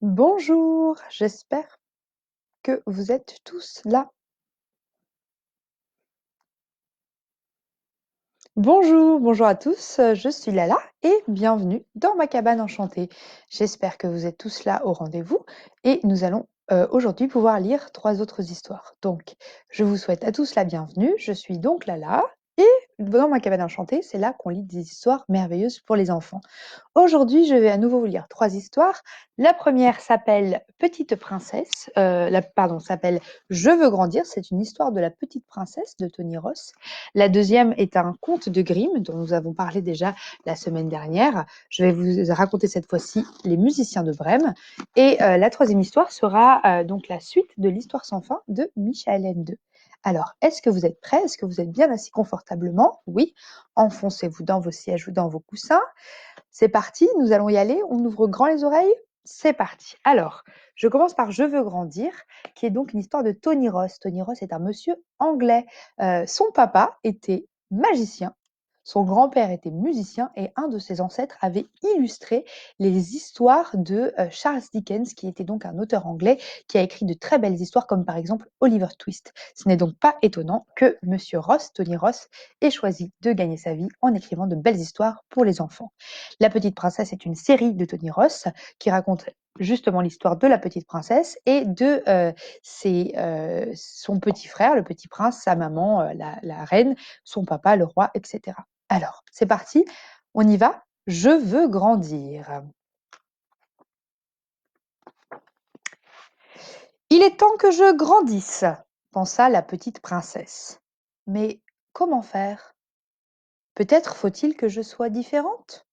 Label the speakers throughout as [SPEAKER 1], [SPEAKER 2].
[SPEAKER 1] Bonjour, j'espère que vous êtes tous là. Bonjour à tous, je suis Lala et bienvenue dans ma cabane enchantée. J'espère que vous êtes tous là au rendez-vous et nous allons aujourd'hui pouvoir lire 3 autres histoires. Donc, je vous souhaite à tous la bienvenue, je suis donc Lala et dans ma cabane enchantée, c'est là qu'on lit des histoires merveilleuses pour les enfants. Aujourd'hui, je vais à nouveau vous lire 3 histoires. La première s'appelle Petite princesse, s'appelle Je veux grandir, c'est une histoire de la petite princesse de Tony Ross. La deuxième est un conte de Grimm dont nous avons parlé déjà la semaine dernière. Je vais vous raconter cette fois-ci Les musiciens de Brême. Et la troisième histoire sera donc la suite de l'histoire sans fin de Michael Ende. Alors, est-ce que vous êtes prêts? Est-ce que vous êtes bien assis confortablement? Oui. Enfoncez-vous dans vos sièges ou dans vos coussins. C'est parti, nous allons y aller. On ouvre grand les oreilles. C'est parti. Alors, je commence par Je veux grandir, qui est donc une histoire de Tony Ross. Tony Ross est un monsieur anglais. Son papa était magicien. Son grand-père était musicien et un de ses ancêtres avait illustré les histoires de Charles Dickens, qui était donc un auteur anglais qui a écrit de très belles histoires, comme par exemple Oliver Twist. Ce n'est donc pas étonnant que Monsieur Ross, Tony Ross, ait choisi de gagner sa vie en écrivant de belles histoires pour les enfants. La Petite Princesse est une série de Tony Ross qui raconte justement l'histoire de la petite princesse et de son petit frère, le petit prince, sa maman, la reine, son papa, le roi, etc. Alors, c'est parti, on y va. Je veux grandir. Il est temps que je grandisse, pensa la petite princesse. Mais comment faire? Peut-être faut-il que je sois différente?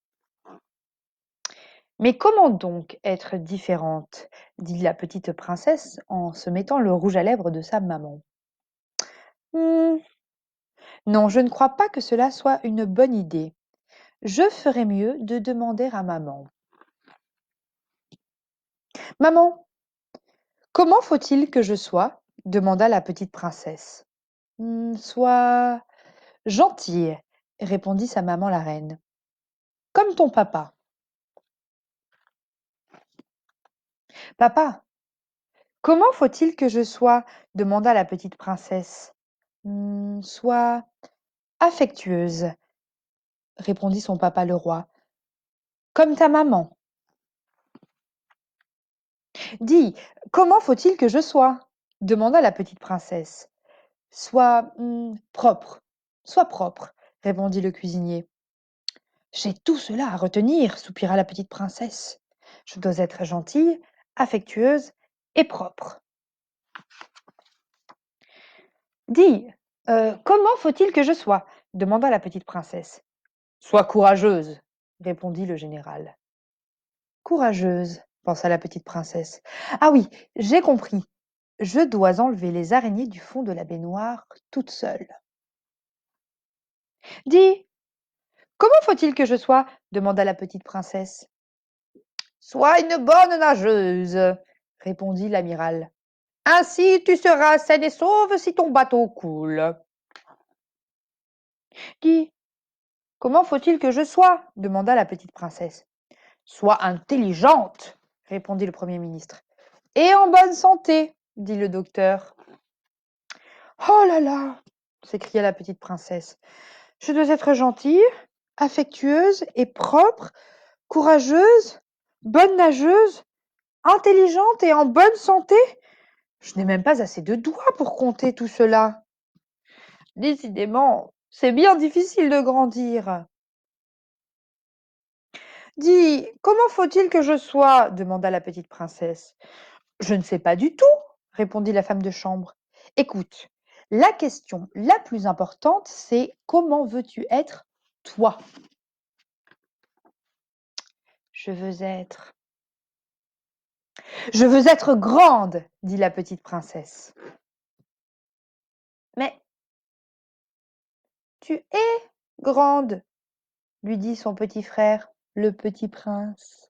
[SPEAKER 1] Mais comment donc être différente? Dit la petite princesse en se mettant le rouge à lèvres de sa maman. Hmm, non, je ne crois pas que cela soit une bonne idée. Je ferais mieux de demander à maman. Maman, comment faut-il que je sois? Demanda la petite princesse. Sois gentille, répondit sa maman la reine. Comme ton papa. Papa, comment faut-il que je sois? Demanda la petite princesse. Sois affectueuse, répondit son papa le roi. Comme ta maman. Dis, comment faut-il que je sois? Demanda la petite princesse. Sois propre, répondit le cuisinier. J'ai tout cela à retenir, soupira la petite princesse. Je dois être gentille, affectueuse et propre. Dis, comment faut-il que je sois? Demanda la petite princesse. Sois courageuse, répondit le général. Courageuse, pensa la petite princesse. Ah oui, j'ai compris. Je dois enlever les araignées du fond de la baignoire toute seule. Dis, comment faut-il que je sois? Demanda la petite princesse. Sois une bonne nageuse, répondit l'amiral. Ainsi tu seras saine et sauve si ton bateau coule. Dis, comment faut-il que je sois? Demanda la petite princesse. Sois intelligente, répondit le Premier ministre. Et en bonne santé, dit le docteur. Oh là là, s'écria la petite princesse. Je dois être gentille, affectueuse et propre, courageuse, bonne nageuse, intelligente et en bonne santé. Je n'ai même pas assez de doigts pour compter tout cela. Décidément, c'est bien difficile de grandir. Dis, comment faut-il que je sois? Demanda la petite princesse. Je ne sais pas du tout, répondit la femme de chambre. Écoute, la question la plus importante, c'est comment veux-tu être toi? Je veux être. Je veux être grande, dit la petite princesse. Mais tu es grande, lui dit son petit frère, le petit prince.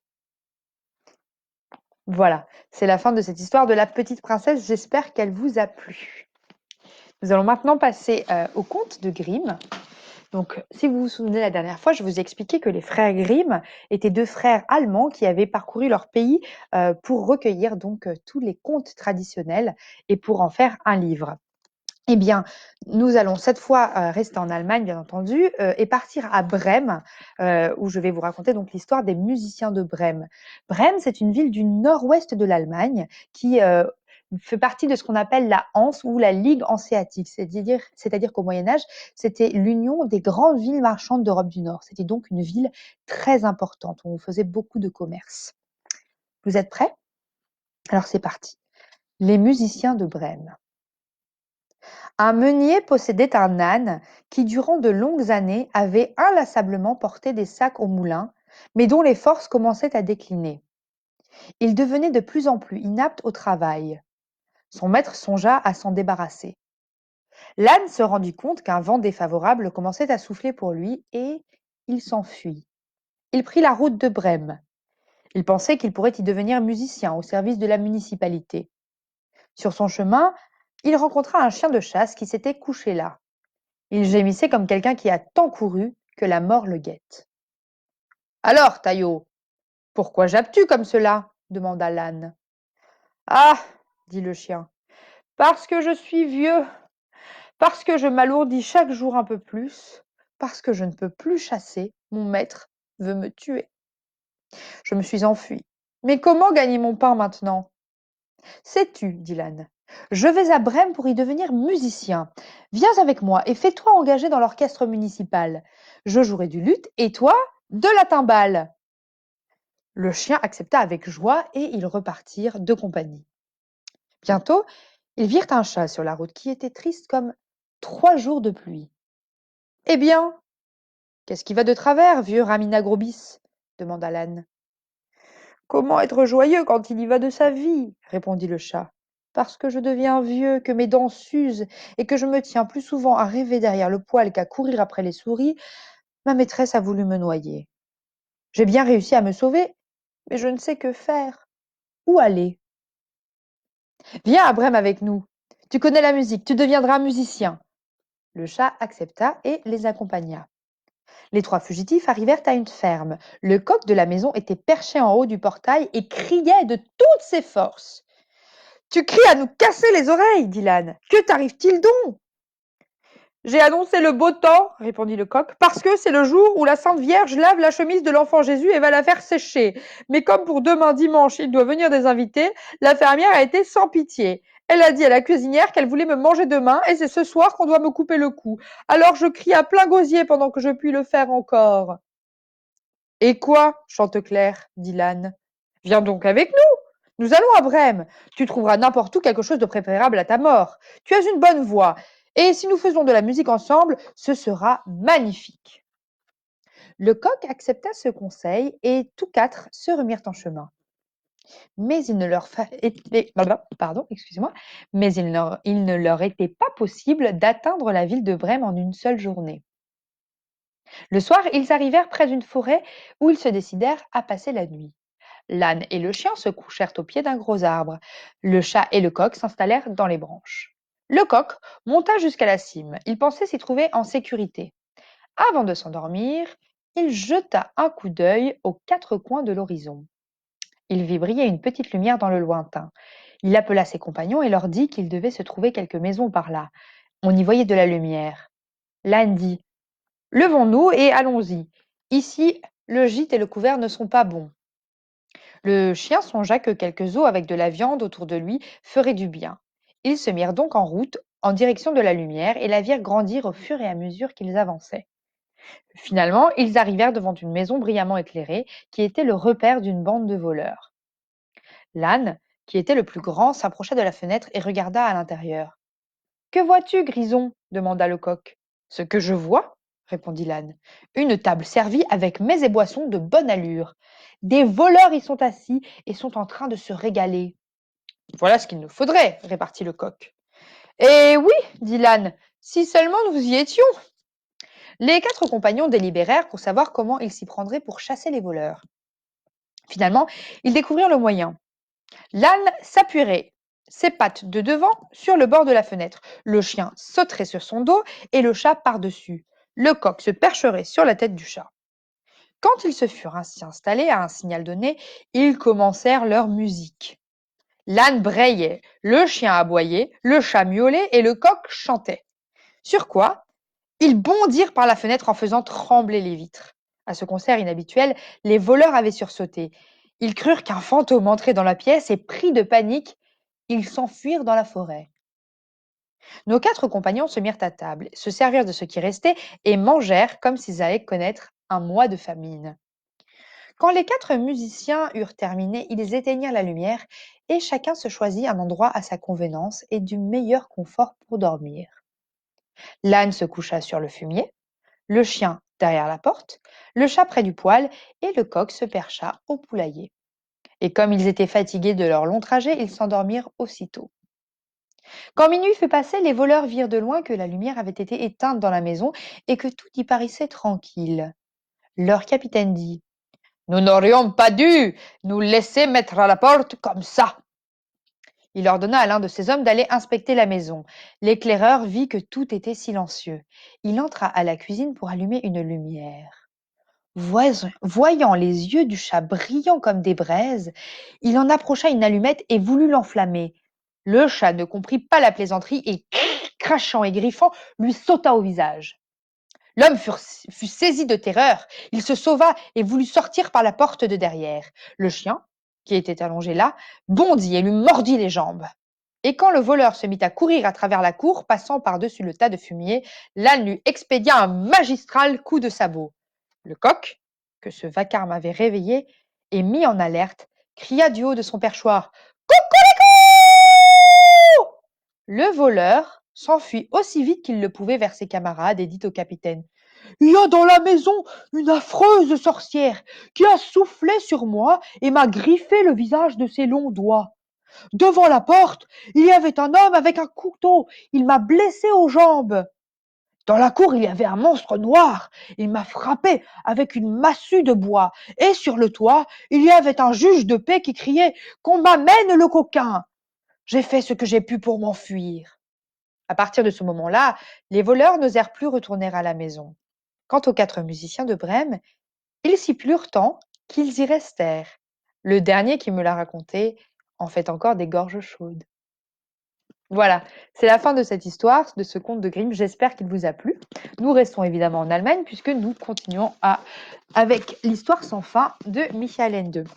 [SPEAKER 1] Voilà, c'est la fin de cette histoire de la petite princesse. J'espère qu'elle vous a plu. Nous allons maintenant passer au conte de Grimm, Donc, si vous vous souvenez la dernière fois, je vous ai expliqué que les frères Grimm étaient 2 frères allemands qui avaient parcouru leur pays, pour recueillir donc, tous les contes traditionnels et pour en faire un livre. Eh bien, nous allons cette fois, rester en Allemagne, bien entendu, et partir à Brême, où je vais vous raconter donc l'histoire des musiciens de Brême. Brême, c'est une ville du nord-ouest de l'Allemagne qui, fait partie de ce qu'on appelle la Hanse ou la Ligue hanséatique. C'est-à-dire qu'au Moyen Âge, c'était l'union des grandes villes marchandes d'Europe du Nord. C'était donc une ville très importante où on faisait beaucoup de commerce. Vous êtes prêts? Alors c'est parti. Les musiciens de Brême. Un meunier possédait un âne qui, durant de longues années, avait inlassablement porté des sacs au moulin, mais dont les forces commençaient à décliner. Il devenait de plus en plus inapte au travail. Son maître songea à s'en débarrasser. L'âne se rendit compte qu'un vent défavorable commençait à souffler pour lui et il s'enfuit. Il prit la route de Brême. Il pensait qu'il pourrait y devenir musicien au service de la municipalité. Sur son chemin, il rencontra un chien de chasse qui s'était couché là. Il gémissait comme quelqu'un qui a tant couru que la mort le guette. Alors, Taillot, pourquoi jappes-tu comme cela demanda l'âne. Ah, dit le chien, parce que je suis vieux, parce que je m'alourdis chaque jour un peu plus, parce que je ne peux plus chasser, mon maître veut me tuer. Je me suis enfui. Mais comment gagner mon pain maintenant? Sais-tu, dit l'âne, je vais à Brême pour y devenir musicien. Viens avec moi et fais-toi engager dans l'orchestre municipal. Je jouerai du luth et toi, de la timbale. Le chien accepta avec joie et ils repartirent de compagnie. Bientôt, ils virent un chat sur la route qui était triste comme 3 jours de pluie. Eh bien, qu'est-ce qui va de travers, vieux Ramina Grobis demanda l'âne. Comment être joyeux quand il y va de sa vie répondit le chat. Parce que je deviens vieux, que mes dents s'usent et que je me tiens plus souvent à rêver derrière le poêle qu'à courir après les souris, ma maîtresse a voulu me noyer. J'ai bien réussi à me sauver, mais je ne sais que faire. Où aller? Viens à Brême avec nous. Tu connais la musique, tu deviendras musicien. Le chat accepta et les accompagna. Les 3 fugitifs arrivèrent à une ferme. Le coq de la maison était perché en haut du portail et criait de toutes ses forces. Tu cries à nous casser les oreilles, dit l'âne. Que t'arrive-t-il donc? J'ai annoncé le beau temps, répondit le coq, parce que c'est le jour où la Sainte Vierge lave la chemise de l'enfant Jésus et va la faire sécher. Mais comme pour demain dimanche, il doit venir des invités, la fermière a été sans pitié. Elle a dit à la cuisinière qu'elle voulait me manger demain et c'est ce soir qu'on doit me couper le cou. Alors je crie à plein gosier pendant que je puis le faire encore. Et quoi, Chanteclair, dit l'âne. Viens donc avec nous. Nous allons à Brême. Tu trouveras n'importe où quelque chose de préférable à ta mort. Tu as une bonne voix. Et si nous faisons de la musique ensemble, ce sera magnifique. Le coq accepta ce conseil et tous 4 se remirent en chemin. Mais il ne leur, pardon, excusez-moi, mais il ne leur était pas possible d'atteindre la ville de Brême en une seule journée. Le soir, ils arrivèrent près d'une forêt où ils se décidèrent à passer la nuit. L'âne et le chien se couchèrent au pied d'un gros arbre. Le chat et le coq s'installèrent dans les branches. Le coq monta jusqu'à la cime. Il pensait s'y trouver en sécurité. Avant de s'endormir, il jeta un coup d'œil aux 4 coins de l'horizon. Il vit briller une petite lumière dans le lointain. Il appela ses compagnons et leur dit qu'il devait se trouver quelques maisons par là. On y voyait de la lumière. L'âne dit: Levons-nous et allons-y. Ici, le gîte et le couvert ne sont pas bons. Le chien songea que quelques os avec de la viande autour de lui feraient du bien. Ils se mirent donc en route en direction de la lumière et la virent grandir au fur et à mesure qu'ils avançaient. Finalement, ils arrivèrent devant une maison brillamment éclairée qui était le repère d'une bande de voleurs. L'âne, qui était le plus grand, s'approcha de la fenêtre et regarda à l'intérieur. Que vois-tu, Grison demanda le coq. Ce que je vois, répondit l'âne. Une table servie avec mets et boissons de bonne allure. Des voleurs y sont assis et sont en train de se régaler. Voilà ce qu'il nous faudrait, répartit le coq. Eh oui, dit l'âne, si seulement nous y étions. Les 4 compagnons délibérèrent pour savoir comment ils s'y prendraient pour chasser les voleurs. Finalement, ils découvrirent le moyen. L'âne s'appuierait ses pattes de devant sur le bord de la fenêtre, le chien sauterait sur son dos et le chat par-dessus. Le coq se percherait sur la tête du chat. Quand ils se furent ainsi installés à un signal donné, ils commencèrent leur musique. L'âne brayait, le chien aboyait, le chat miaulait et le coq chantait. Sur quoi, ils bondirent par la fenêtre en faisant trembler les vitres. À ce concert inhabituel, les voleurs avaient sursauté. Ils crurent qu'un fantôme entrait dans la pièce et, pris de panique, ils s'enfuirent dans la forêt. Nos 4 compagnons se mirent à table, se servirent de ce qui restait et mangèrent comme s'ils allaient connaître un mois de famine. Quand les 4 musiciens eurent terminé, ils éteignirent la lumière et chacun se choisit un endroit à sa convenance et du meilleur confort pour dormir. L'âne se coucha sur le fumier, le chien derrière la porte, le chat près du poêle et le coq se percha au poulailler. Et comme ils étaient fatigués de leur long trajet, ils s'endormirent aussitôt. Quand minuit fut passé, les voleurs virent de loin que la lumière avait été éteinte dans la maison et que tout y paraissait tranquille. Leur capitaine dit: Nous n'aurions pas dû nous laisser mettre à la porte comme ça. Il ordonna à l'un de ses hommes d'aller inspecter la maison. L'éclaireur vit que tout était silencieux. Il entra à la cuisine pour allumer une lumière. Voyant les yeux du chat brillants comme des braises, il en approcha une allumette et voulut l'enflammer. Le chat ne comprit pas la plaisanterie et, crachant et griffant, lui sauta au visage. L'homme fut saisi de terreur. Il se sauva et voulut sortir par la porte de derrière. Le chien, qui était allongé là, bondit et lui mordit les jambes. Et quand le voleur se mit à courir à travers la cour, passant par-dessus le tas de fumier, l'âne lui expédia un magistral coup de sabot. Le coq, que ce vacarme avait réveillé et mis en alerte, cria du haut de son perchoir: Coucou! Le voleur s'enfuit aussi vite qu'il le pouvait vers ses camarades et dit au capitaine: Il y a dans la maison une affreuse sorcière qui a soufflé sur moi et m'a griffé le visage de ses longs doigts. Devant la porte, il y avait un homme avec un couteau. Il m'a blessé aux jambes. Dans la cour, il y avait un monstre noir. Il m'a frappé avec une massue de bois. Et sur le toit, il y avait un juge de paix qui criait: Qu'on m'amène le coquin. J'ai fait ce que j'ai pu pour m'enfuir. À partir de ce moment-là, les voleurs n'osèrent plus retourner à la maison. Quant aux 4 musiciens de Brême, ils s'y plurent tant qu'ils y restèrent. Le dernier qui me l'a raconté en fait encore des gorges chaudes. Voilà, c'est la fin de cette histoire, de ce conte de Grimm. J'espère qu'il vous a plu. Nous restons évidemment en Allemagne puisque nous continuons avec l'histoire sans fin de Michael Ende.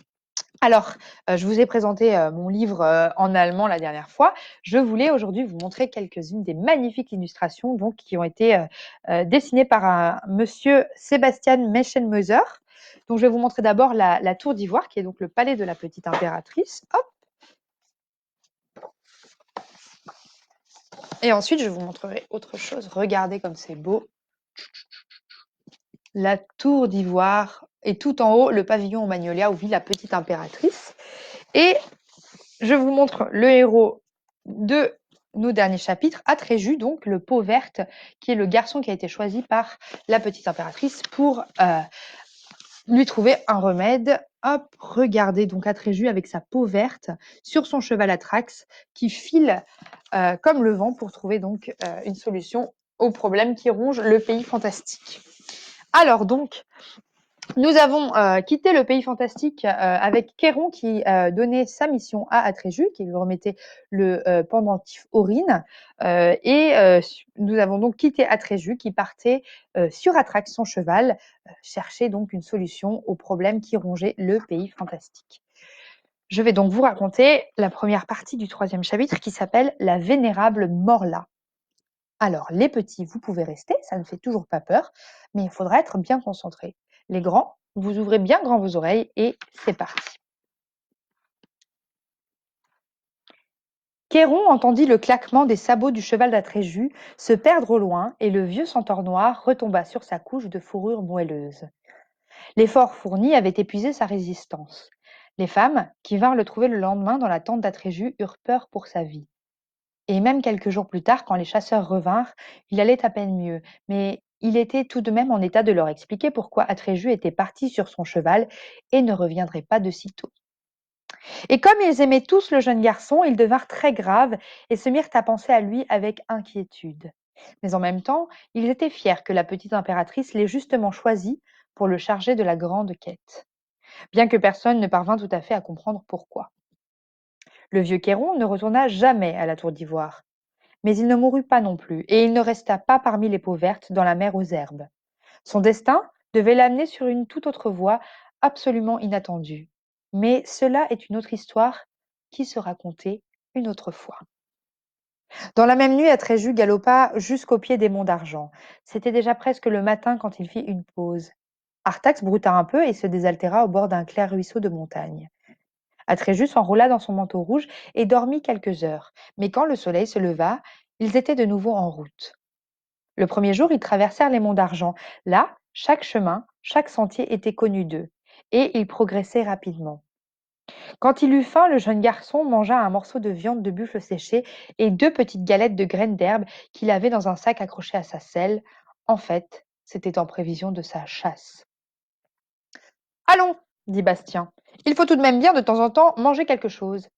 [SPEAKER 1] Alors, je vous ai présenté mon livre en allemand la dernière fois. Je voulais aujourd'hui vous montrer quelques-unes des magnifiques illustrations donc, qui ont été dessinées par un monsieur Sebastian Meschenmöser. Donc, je vais vous montrer d'abord la tour d'ivoire, qui est donc le palais de la petite impératrice. Hop. Et ensuite, je vous montrerai autre chose. Regardez comme c'est beau. La tour d'ivoire et tout en haut, le pavillon au magnolia où vit la petite impératrice. Et je vous montre le héros de nos derniers chapitres, Atréju, donc le pot verte, qui est le garçon qui a été choisi par la petite impératrice pour lui trouver un remède. Hop, regardez donc Atréju avec sa peau verte sur son cheval Atrax qui file comme le vent pour trouver donc une solution au problème qui ronge le pays fantastique. Alors donc, nous avons quitté le pays fantastique avec Kéron qui donnait sa mission à Atréju, qui lui remettait le pendentif Aurine. Nous avons donc quitté Atréju qui partait sur Atrax, son cheval, chercher donc une solution au problème qui rongeait le pays fantastique. Je vais donc vous raconter la première partie du 3e chapitre qui s'appelle La vénérable Morla. Alors, les petits, vous pouvez rester, ça ne fait toujours pas peur, mais il faudra être bien concentré. Les grands, vous ouvrez bien grand vos oreilles et c'est parti. Kéron entendit le claquement des sabots du cheval d'Atréju se perdre au loin et le vieux centaure noir retomba sur sa couche de fourrure moelleuse. L'effort fourni avait épuisé sa résistance. Les femmes, qui vinrent le trouver le lendemain dans la tente d'Atréju, eurent peur pour sa vie. Et même quelques jours plus tard, quand les chasseurs revinrent, il allait à peine mieux, mais il était tout de même en état de leur expliquer pourquoi Atréju était parti sur son cheval et ne reviendrait pas de sitôt. Et comme ils aimaient tous le jeune garçon, ils devinrent très graves et se mirent à penser à lui avec inquiétude. Mais en même temps, ils étaient fiers que la petite impératrice l'ait justement choisi pour le charger de la grande quête, bien que personne ne parvint tout à fait à comprendre pourquoi. Le vieux Kéron ne retourna jamais à la tour d'ivoire, mais il ne mourut pas non plus, et il ne resta pas parmi les peaux vertes dans la mer aux herbes. Son destin devait l'amener sur une toute autre voie, absolument inattendue. Mais cela est une autre histoire qui sera contée une autre fois. Dans la même nuit, Atréju galopa jusqu'au pied des monts d'argent. C'était déjà presque le matin quand il fit une pause. Artax brouta un peu et se désaltéra au bord d'un clair ruisseau de montagne. Atréju s'enroula dans son manteau rouge et dormit quelques heures. Mais quand le soleil se leva, ils étaient de nouveau en route. Le premier jour, ils traversèrent les monts d'argent. Là, chaque chemin, chaque sentier était connu d'eux, et ils progressaient rapidement. Quand il eut faim, le jeune garçon mangea un morceau de viande de buffle séché et 2 petites galettes de graines d'herbe qu'il avait dans un sac accroché à sa selle. En fait, c'était en prévision de sa chasse. Allons, dit Bastien, il faut tout de même bien de temps en temps manger quelque chose.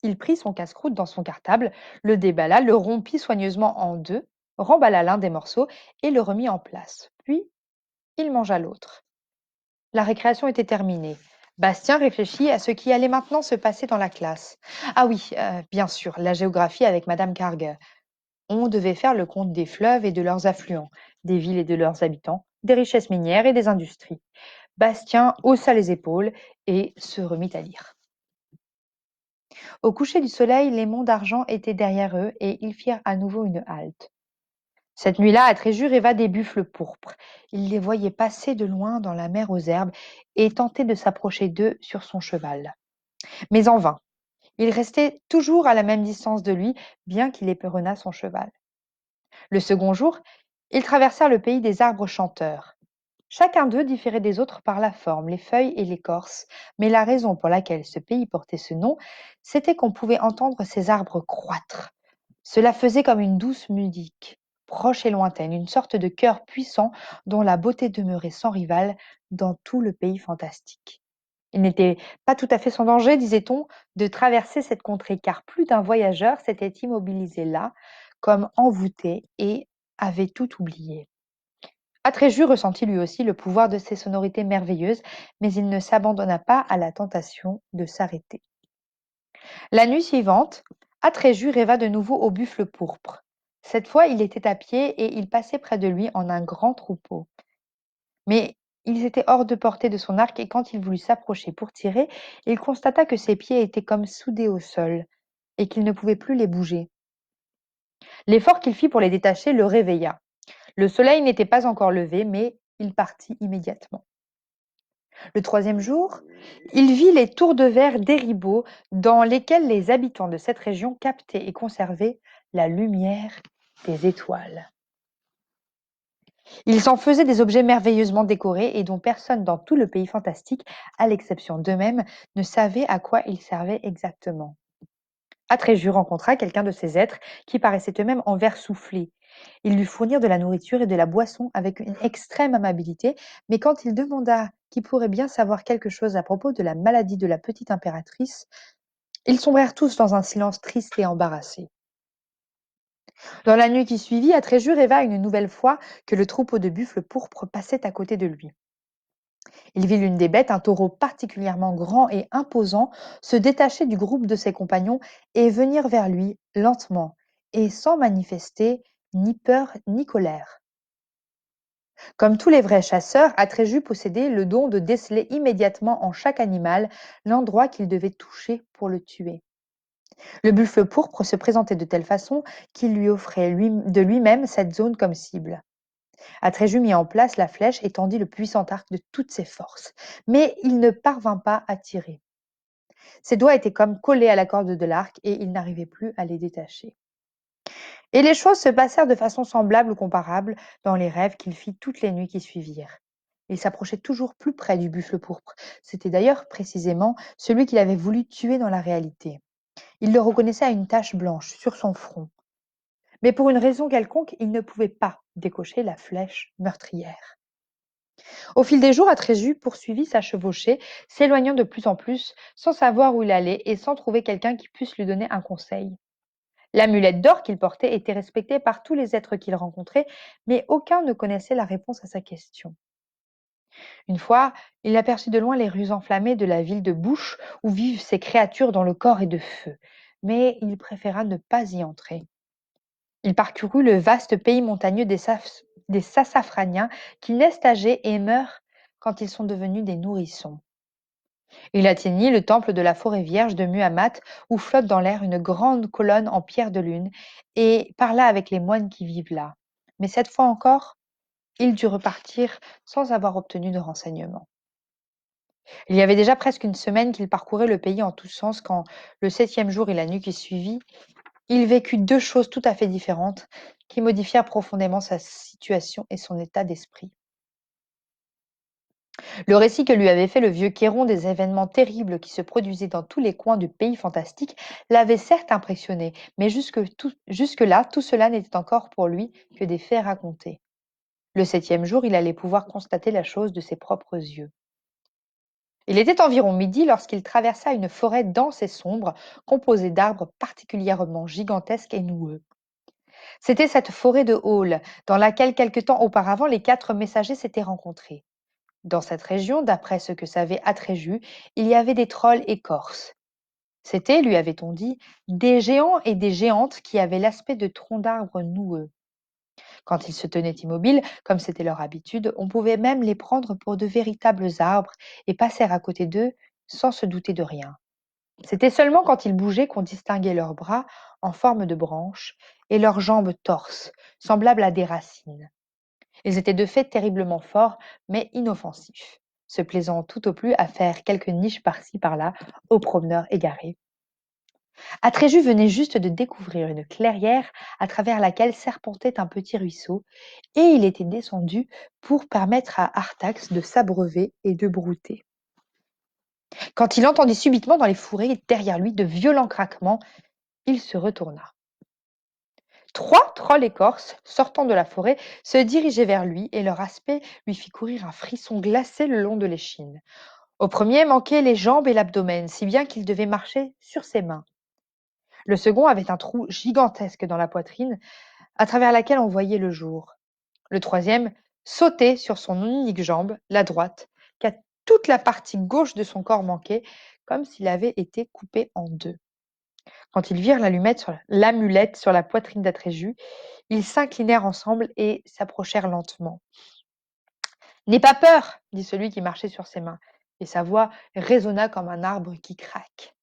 [SPEAKER 1] Il prit son casse-croûte dans son cartable, le déballa, le rompit soigneusement en deux, remballa l'un des morceaux et le remit en place. Puis, il mangea l'autre. La récréation était terminée. Bastien réfléchit à ce qui allait maintenant se passer dans la classe. Ah oui, bien sûr, la géographie avec Madame Cargue. On devait faire le compte des fleuves et de leurs affluents, des villes et de leurs habitants, des richesses minières et des industries. Bastien haussa les épaules et se remit à lire. Au coucher du soleil, les monts d'argent étaient derrière eux et ils firent à nouveau une halte. Cette nuit-là, Atréju rêva des buffles pourpres. Il les voyait passer de loin dans la mer aux herbes et tenter de s'approcher d'eux sur son cheval. Mais en vain. Il restait toujours à la même distance de lui, bien qu'il éperonnât son cheval. Le second jour, ils traversèrent le pays des arbres chanteurs. Chacun d'eux différait des autres par la forme, les feuilles et l'écorce, mais la raison pour laquelle ce pays portait ce nom, c'était qu'on pouvait entendre ces arbres croître. Cela faisait comme une douce musique, proche et lointaine, une sorte de chœur puissant dont la beauté demeurait sans rivale dans tout le pays fantastique. Il n'était pas tout à fait sans danger, disait-on, de traverser cette contrée, car plus d'un voyageur s'était immobilisé là, comme envoûté, et avait tout oublié. Atréju ressentit lui aussi le pouvoir de ces sonorités merveilleuses, mais il ne s'abandonna pas à la tentation de s'arrêter. La nuit suivante, Atréju rêva de nouveau au buffle pourpre. Cette fois, il était à pied et il passait près de lui en un grand troupeau. Mais ils étaient hors de portée de son arc et quand il voulut s'approcher pour tirer, il constata que ses pieds étaient comme soudés au sol et qu'il ne pouvait plus les bouger. L'effort qu'il fit pour les détacher le réveilla. Le soleil n'était pas encore levé, mais il partit immédiatement. Le troisième jour, il vit les tours de verre d'Éribaud dans lesquels les habitants de cette région captaient et conservaient la lumière des étoiles. Ils s'en faisaient des objets merveilleusement décorés et dont personne dans tout le pays fantastique, à l'exception d'eux-mêmes, ne savait à quoi ils servaient exactement. Atréju rencontra quelqu'un de ces êtres qui paraissaient eux-mêmes en verre soufflé. Ils lui fournirent de la nourriture et de la boisson avec une extrême amabilité, mais quand il demanda qui pourrait bien savoir quelque chose à propos de la maladie de la petite impératrice, ils sombrèrent tous dans un silence triste et embarrassé. Dans la nuit qui suivit, Atréju rêva une nouvelle fois que le troupeau de buffles pourpres passait à côté de lui. Il vit l'une des bêtes, un taureau particulièrement grand et imposant, se détacher du groupe de ses compagnons et venir vers lui lentement et sans manifester ni peur ni colère. Comme tous les vrais chasseurs, Atréju possédait le don de déceler immédiatement en chaque animal l'endroit qu'il devait toucher pour le tuer. Le buffle pourpre se présentait de telle façon qu'il lui offrait de lui-même cette zone comme cible. Atréju mit en place la flèche et tendit le puissant arc de toutes ses forces, mais il ne parvint pas à tirer. Ses doigts étaient comme collés à la corde de l'arc et il n'arrivait plus à les détacher. Et les choses se passèrent de façon semblable ou comparable dans les rêves qu'il fit toutes les nuits qui suivirent. Il s'approchait toujours plus près du buffle pourpre. C'était d'ailleurs précisément celui qu'il avait voulu tuer dans la réalité. Il le reconnaissait à une tache blanche sur son front. Mais pour une raison quelconque, il ne pouvait pas décocher la flèche meurtrière. Au fil des jours, Atréju poursuivit sa chevauchée, s'éloignant de plus en plus, sans savoir où il allait et sans trouver quelqu'un qui puisse lui donner un conseil. L'amulette d'or qu'il portait était respectée par tous les êtres qu'il rencontrait, mais aucun ne connaissait la réponse à sa question. Une fois, il aperçut de loin les rues enflammées de la ville de Bouche, où vivent ces créatures dont le corps est de feu, mais il préféra ne pas y entrer. Il parcourut le vaste pays montagneux des Sassafraniens qui naissent âgés et meurent quand ils sont devenus des nourrissons. Il atteignit le temple de la forêt vierge de Muhammad où flotte dans l'air une grande colonne en pierre de lune et parla avec les moines qui vivent là. Mais cette fois encore, il dut repartir sans avoir obtenu de renseignements. Il y avait déjà presque une semaine qu'il parcourait le pays en tous sens quand, le 7e jour et la nuit qui suivit, il vécut deux choses tout à fait différentes qui modifièrent profondément sa situation et son état d'esprit. Le récit que lui avait fait le vieux Kéron des événements terribles qui se produisaient dans tous les coins du pays fantastique l'avait certes impressionné, mais jusque-là, tout cela n'était encore pour lui que des faits racontés. Le 7e jour, il allait pouvoir constater la chose de ses propres yeux. Il était environ midi lorsqu'il traversa une forêt dense et sombre, composée d'arbres particulièrement gigantesques et noueux. C'était cette forêt de Hall, dans laquelle quelque temps auparavant les 4 messagers s'étaient rencontrés. Dans cette région, d'après ce que savait Atréju, il y avait des trolls écorces. C'étaient, lui avait-on dit, des géants et des géantes qui avaient l'aspect de troncs d'arbres noueux. Quand ils se tenaient immobiles, comme c'était leur habitude, on pouvait même les prendre pour de véritables arbres et passer à côté d'eux sans se douter de rien. C'était seulement quand ils bougeaient qu'on distinguait leurs bras en forme de branches et leurs jambes torses, semblables à des racines. Ils étaient de fait terriblement forts, mais inoffensifs, se plaisant tout au plus à faire quelques niches par-ci par-là aux promeneurs égarés. Atréju venait juste de découvrir une clairière à travers laquelle serpentait un petit ruisseau, et il était descendu pour permettre à Artax de s'abreuver et de brouter. Quand il entendit subitement dans les fourrés derrière lui de violents craquements, il se retourna. 3 trolls écorces, sortant de la forêt, se dirigeaient vers lui et leur aspect lui fit courir un frisson glacé le long de l'échine. Au premier manquaient les jambes et l'abdomen, si bien qu'il devait marcher sur ses mains. Le second avait un trou gigantesque dans la poitrine, à travers laquelle on voyait le jour. Le troisième sautait sur son unique jambe, la droite, car toute la partie gauche de son corps manquait, comme s'il avait été coupé en deux. Quand ils virent l'amulette sur la poitrine d'Atréju, ils s'inclinèrent ensemble et s'approchèrent lentement. N'aie pas peur, dit celui qui marchait sur ses mains, et sa voix résonna comme un arbre qui craque.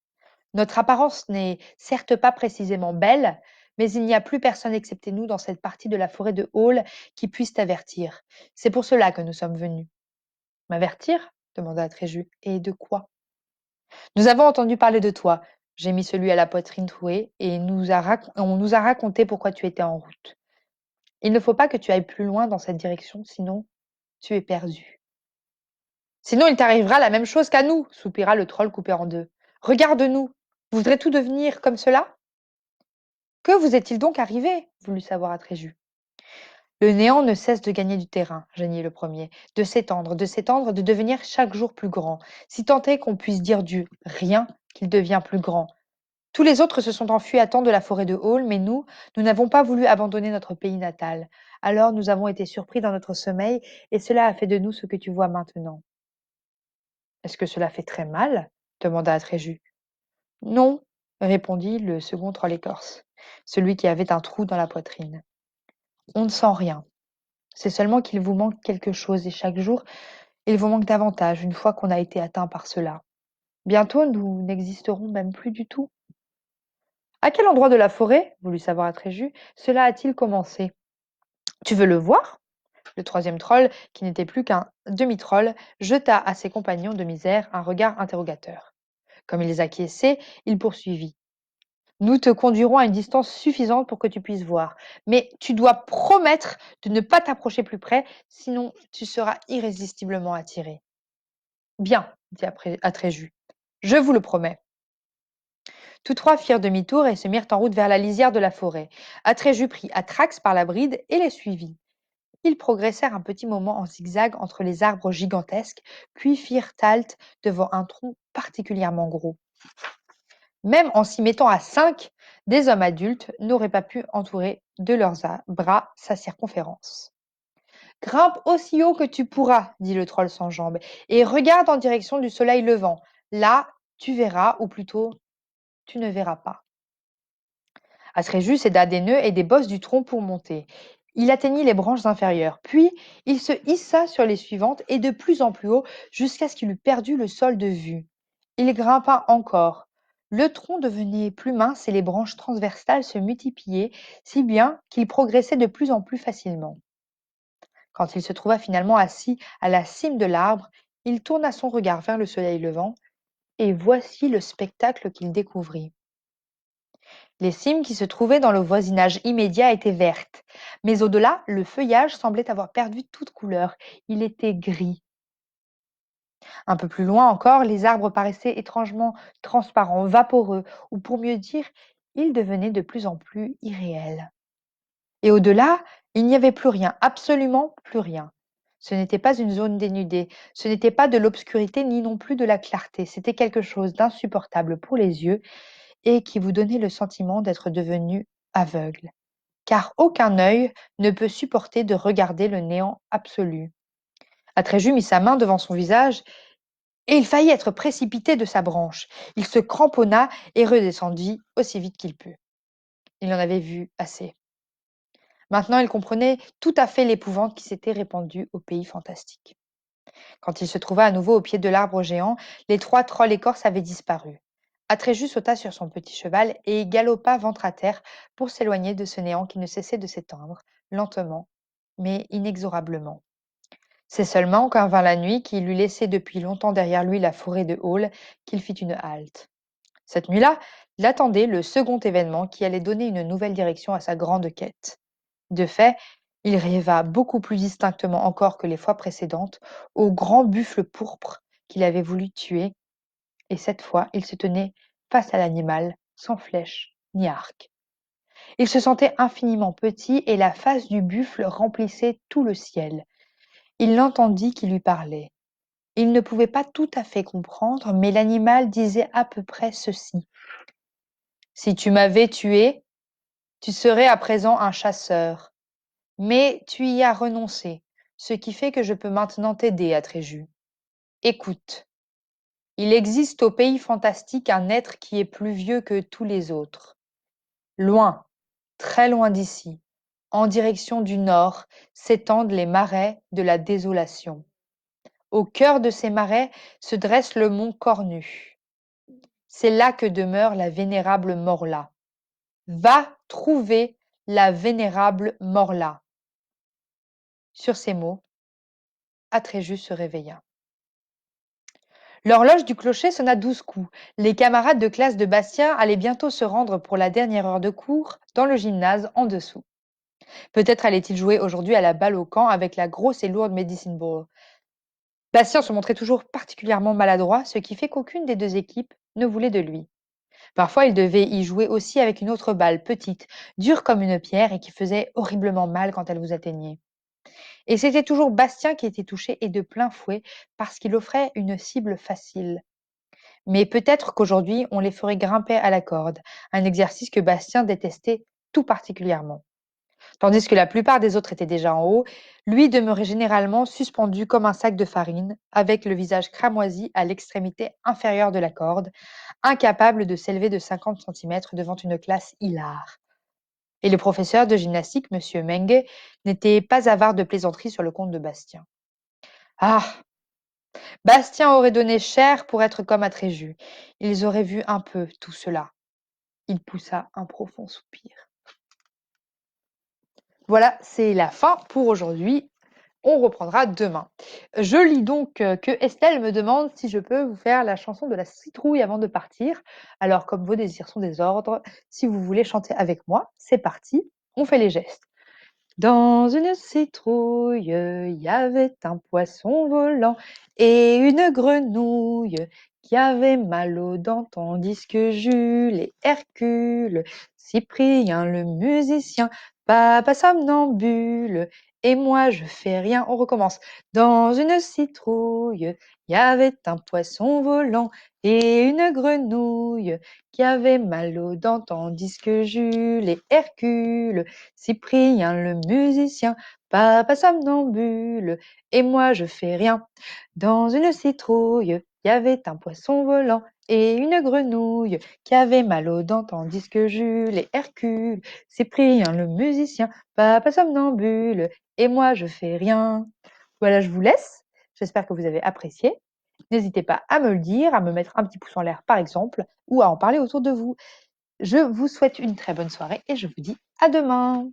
[SPEAKER 1] Notre apparence n'est certes pas précisément belle, mais il n'y a plus personne excepté nous dans cette partie de la forêt de Hall qui puisse t'avertir. C'est pour cela que nous sommes venus. M'avertir demanda Atréju. Et de quoi? Nous avons entendu parler de toi, gémit celui à la poitrine trouée, et on nous a raconté pourquoi tu étais en route. Il ne faut pas que tu ailles plus loin dans cette direction, sinon tu es perdu. Sinon il t'arrivera la même chose qu'à nous, soupira le troll coupé en deux. Regarde-nous, vous voudrez tout devenir comme cela? Que vous est-il donc arrivé? Voulut savoir Atréju. Le néant ne cesse de gagner du terrain, geignit le premier, de s'étendre, de devenir chaque jour plus grand, si tant est qu'on puisse dire du rien qu'il devient plus grand. Tous les autres se sont enfuis à temps de la forêt de Hall, mais nous n'avons pas voulu abandonner notre pays natal. Alors nous avons été surpris dans notre sommeil, et cela a fait de nous ce que tu vois maintenant. Est-ce que cela fait très mal? Demanda Atréju. Non, répondit le second troll écorce, celui qui avait un trou dans la poitrine. On ne sent rien. C'est seulement qu'il vous manque quelque chose, et chaque jour, il vous manque davantage une fois qu'on a été atteint par cela. Bientôt, nous n'existerons même plus du tout. À quel endroit de la forêt, voulut savoir Atréju, cela a-t-il commencé? Tu veux le voir? Le troisième troll, qui n'était plus qu'un demi-troll, jeta à ses compagnons de misère un regard interrogateur. Comme ils acquiesçaient, il poursuivit. Nous te conduirons à une distance suffisante pour que tu puisses voir, mais tu dois promettre de ne pas t'approcher plus près, sinon tu seras irrésistiblement attiré. Bien, dit Atréju, je vous le promets. Tous trois firent demi-tour et se mirent en route vers la lisière de la forêt. Atréju prit Atrax par la bride et les suivit. Ils progressèrent un petit moment en zigzag entre les arbres gigantesques, puis firent halte devant un tronc particulièrement gros. Même en s'y mettant à 5, Des hommes adultes n'auraient pas pu entourer de leurs bras sa circonférence. Grimpe aussi haut que tu pourras, dit le troll sans jambes, et regarde en direction du soleil levant. Là, tu verras, ou plutôt, tu ne verras pas. Astréjus aida des nœuds et des bosses du tronc pour monter. Il atteignit les branches inférieures, puis il se hissa sur les suivantes et de plus en plus haut jusqu'à ce qu'il eût perdu le sol de vue. Il grimpa encore. Le tronc devenait plus mince et les branches transversales se multipliaient, si bien qu'il progressait de plus en plus facilement. Quand il se trouva finalement assis à la cime de l'arbre, il tourna son regard vers le soleil levant, et voici le spectacle qu'il découvrit. Les cimes qui se trouvaient dans le voisinage immédiat étaient vertes, mais au-delà, le feuillage semblait avoir perdu toute couleur. Il était gris. Un peu plus loin encore, les arbres paraissaient étrangement transparents, vaporeux, ou pour mieux dire, ils devenaient de plus en plus irréels. Et au-delà, il n'y avait plus rien, absolument plus rien. Ce n'était pas une zone dénudée, ce n'était pas de l'obscurité ni non plus de la clarté, c'était quelque chose d'insupportable pour les yeux et qui vous donnait le sentiment d'être devenu aveugle. Car aucun œil ne peut supporter de regarder le néant absolu. Atréju mit sa main devant son visage et il faillit être précipité de sa branche. Il se cramponna et redescendit aussi vite qu'il put. Il en avait vu assez. Maintenant, il comprenait tout à fait l'épouvante qui s'était répandue au pays fantastique. Quand il se trouva à nouveau au pied de l'arbre géant, les trois trolls écorces avaient disparu. Atréju sauta sur son petit cheval et galopa ventre à terre pour s'éloigner de ce néant qui ne cessait de s'étendre, lentement, mais inexorablement. C'est seulement quand vint la nuit, qu'il eut laissé depuis longtemps derrière lui la forêt de Hall, qu'il fit une halte. Cette nuit-là, il attendait le second événement qui allait donner une nouvelle direction à sa grande quête. De fait, il rêva beaucoup plus distinctement encore que les fois précédentes au grand buffle pourpre qu'il avait voulu tuer, et cette fois il se tenait face à l'animal, sans flèche ni arc. Il se sentait infiniment petit et la face du buffle remplissait tout le ciel. Il l'entendit qui lui parlait. Il ne pouvait pas tout à fait comprendre, mais l'animal disait à peu près ceci. Si tu m'avais tué, tu serais à présent un chasseur. Mais tu y as renoncé, ce qui fait que je peux maintenant t'aider, Atréju. Écoute, il existe au pays fantastique un être qui est plus vieux que tous les autres. Loin, très loin d'ici, en direction du nord, s'étendent les marais de la désolation. Au cœur de ces marais se dresse le mont Cornu. C'est là que demeure la vénérable Morla. Va trouver la vénérable Morla. Sur ces mots, Atréju se réveilla. L'horloge du clocher sonna 12 coups. Les camarades de classe de Bastien allaient bientôt se rendre pour la dernière heure de cours dans le gymnase en dessous. Peut-être allait-il jouer aujourd'hui à la balle au camp avec la grosse et lourde Medicine Ball. Bastien se montrait toujours particulièrement maladroit, ce qui fait qu'aucune des deux équipes ne voulait de lui. Parfois, il devait y jouer aussi avec une autre balle, petite, dure comme une pierre et qui faisait horriblement mal quand elle vous atteignait. Et c'était toujours Bastien qui était touché et de plein fouet parce qu'il offrait une cible facile. Mais peut-être qu'aujourd'hui, on les ferait grimper à la corde, un exercice que Bastien détestait tout particulièrement. Tandis que la plupart des autres étaient déjà en haut, lui demeurait généralement suspendu comme un sac de farine, avec le visage cramoisi à l'extrémité inférieure de la corde, incapable de s'élever de 50 centimètres devant une classe hilare. Et le professeur de gymnastique, M. Menge, n'était pas avare de plaisanteries sur le compte de Bastien. Ah, Bastien aurait donné cher pour être comme Atréju. Ils auraient vu un peu tout cela. Il poussa un profond soupir. Voilà, c'est la fin pour aujourd'hui. On reprendra demain. Je lis donc que Estelle me demande si je peux vous faire la chanson de la citrouille avant de partir. Alors, comme vos désirs sont des ordres, si vous voulez chanter avec moi, c'est parti, on fait les gestes. Dans une citrouille, il y avait un poisson volant et une grenouille qui avait mal aux dents, tandis que Jules et Hercule, Cyprien le musicien, Papa somnambule et moi je fais rien. On recommence. Dans une citrouille, il y avait un poisson volant et une grenouille qui avait mal aux dents, tandis que Jules et Hercule, Cyprien le musicien, papa somnambule, et moi je fais rien. Dans une citrouille, il y avait un poisson volant et une grenouille qui avait mal aux dents, tandis que Jules et Hercule, Cyprien le musicien, papa somnambule, et moi je fais rien. Voilà, je vous laisse. J'espère que vous avez apprécié. N'hésitez pas à me le dire, à me mettre un petit pouce en l'air par exemple, ou à en parler autour de vous. Je vous souhaite une très bonne soirée et je vous dis à demain.